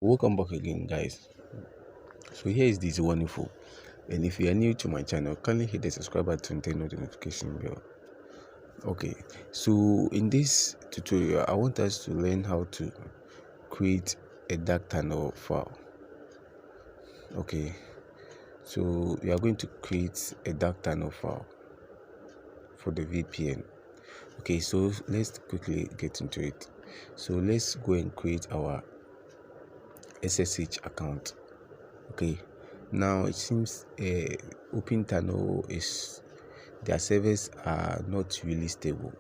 Welcome back again, guys. So here is this wonderful, and if you are new to my channel, kindly hit the subscribe button and turn on the notification bell. Okay, so in this tutorial I want us to learn how to create a DarkTunnel file. Okay, so we are going to create a DarkTunnel file for the VPN. Okay, so let's quickly get into it. So let's go and create our SSH account. Okay, now it seems OpenTunnel is, their servers are not really stable,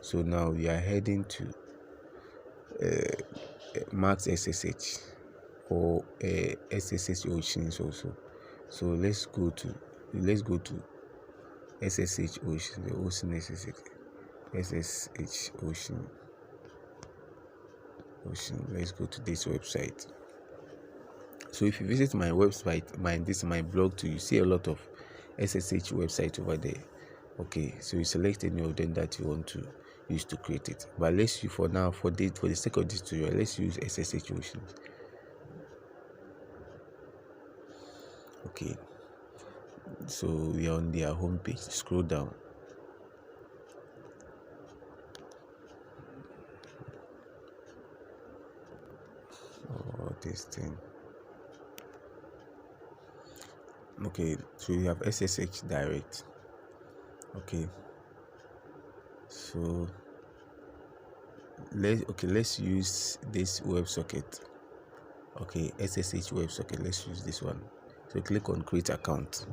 so now we are heading to Max SSH or SSH Oceans also. So let's go to SSH Ocean, the Ocean SSH Ocean. Let's go to this website. So if you visit my website, this is my blog too, you see a lot of SSH websites over there. Okay, so you select any of them that you want to use to create it, but let's use for now, for the sake of this tutorial, let's use SSH Ocean. Okay, so we are on their home page. Scroll down. Oh, this thing. Okay, so we have SSH Direct. Okay, so let's use this WebSocket. Okay, SSH WebSocket, let's use this one. So click on create account.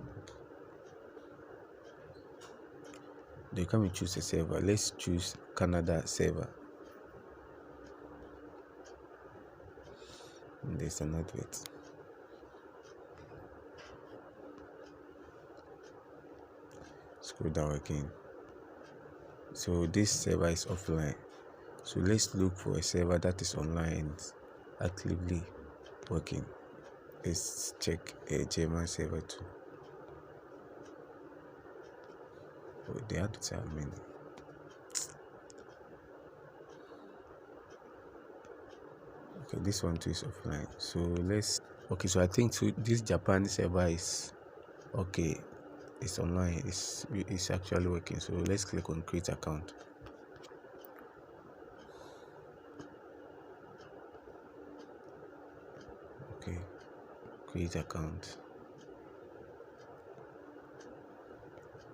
Then come and choose a server. Let's choose Canada server. And there's an advert. Scroll down again. So this server is offline, so let's look for a server that is online and actively working. Let's check a German server too. Oh, the adverts are many. Okay, this one too is offline, so let's, okay, so I think this Japan server is okay, it's online, it's actually working. So let's click on create account. Okay, create account.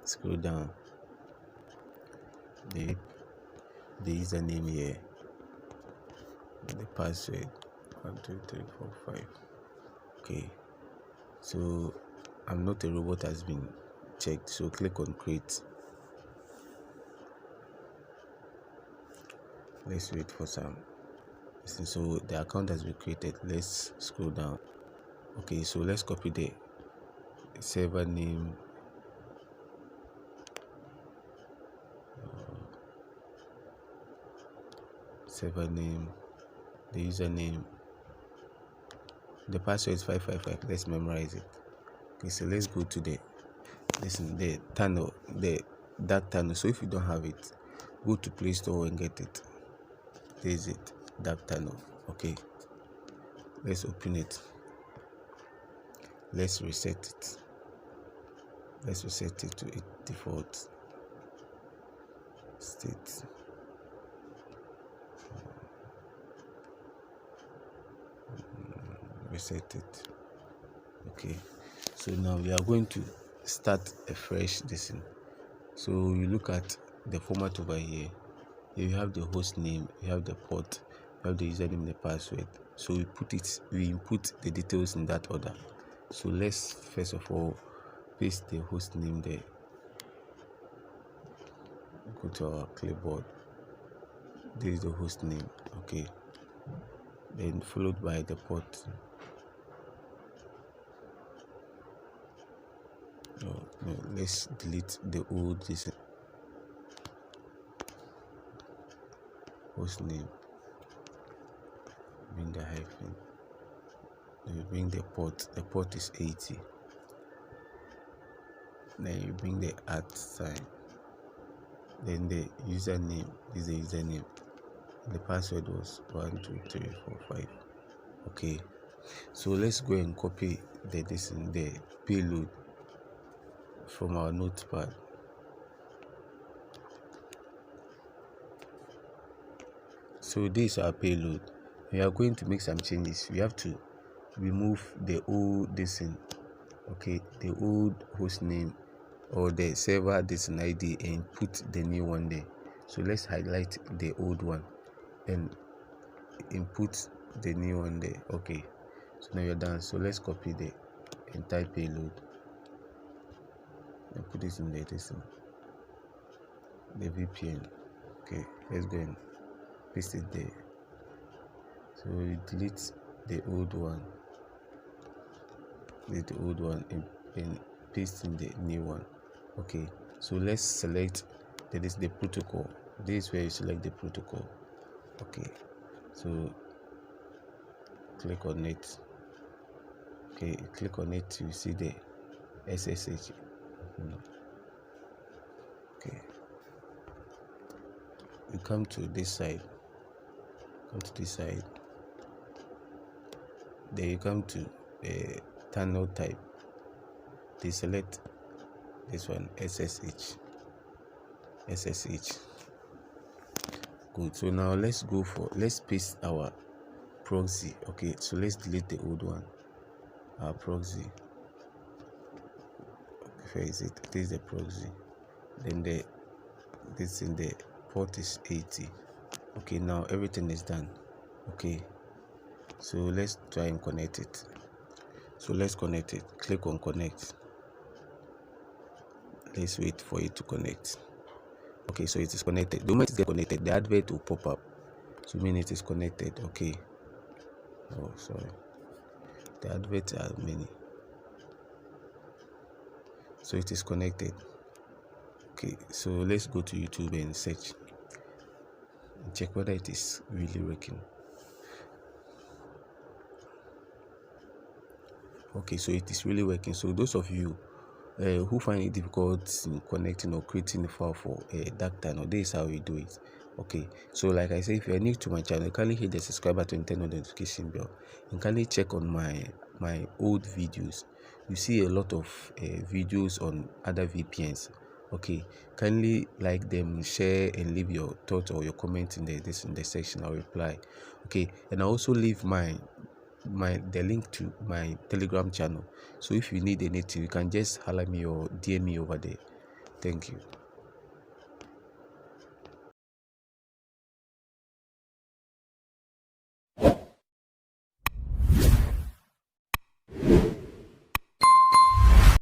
Scroll down. The username here, the password 1 2 3 4 5. Okay, so I'm not a robot has been checked, so click on create. Let's wait for some. So the account has been created. Let's scroll down. Okay, so let's copy the server name, the username, the password is 555. Let's memorize it. Okay, so let's go to the tunnel, the DarkTunnel. So if you don't have it, go to Play Store and get it. There's it, DarkTunnel. Okay, let's open it. Let's reset it. Let's reset it to its default state. Reset it. Okay, so now we are going to start a fresh listen. So you look at the format over here. You have the host name, you have the port, you have the username, the password. So we input the details in that order. So let's first of all paste the host name there. Go to our clipboard. This is the host name. Okay, then followed by the port. No, let's delete the old host name. Bring the hyphen. Then you bring the port. The port is 80. Then you bring the @sign. Then the username is the username. The password was 1 2 3 4 5. Okay, So let's go and copy the payload from our notepad. So this is our payload. We are going to make some changes. We have to remove the old okay, the old host name or the server ID and put the new one there. So let's highlight the old one and input the new one there. Okay, so now you're done. So let's copy the entire payload and put it in the VPN. Okay, let's go and paste it there. So we delete the old one, and paste in the new one. Okay, so let's select the protocol. This is where you select the protocol. Okay, so click on it. Okay, click on it to see the SSH. Okay, you come to this side. Then you come to tunnel type. They select this one, SSH. Good. So now let's paste our proxy. Okay, so let's delete the old one. Our proxy. Where is it? This is the proxy. Then this in the port is 80. Okay, now everything is done. Okay, so let's try and connect it. So let's connect it. Click on connect. Let's wait for it to connect. Okay, so it is connected. The moment it gets connected, the advert will pop up. So mean it is connected. Okay. Oh, sorry. The adverts are many. So it is connected. Okay, so let's go to YouTube and search and check whether it is really working. Okay, so it is really working. So those of you who find it difficult in connecting or creating a file for DarkTunnel, this is how we do it. Okay, so like I said, if you are new to my channel, kindly hit the subscribe button and turn on the notification bell, and kindly check on my old videos. You see a lot of videos on other VPNs. Okay, kindly like them, share, and leave your thoughts or your comments in the section. I'll reply. Okay, and I also leave the link to my Telegram channel. So if you need anything, you can just holler me or DM me over there. Thank you.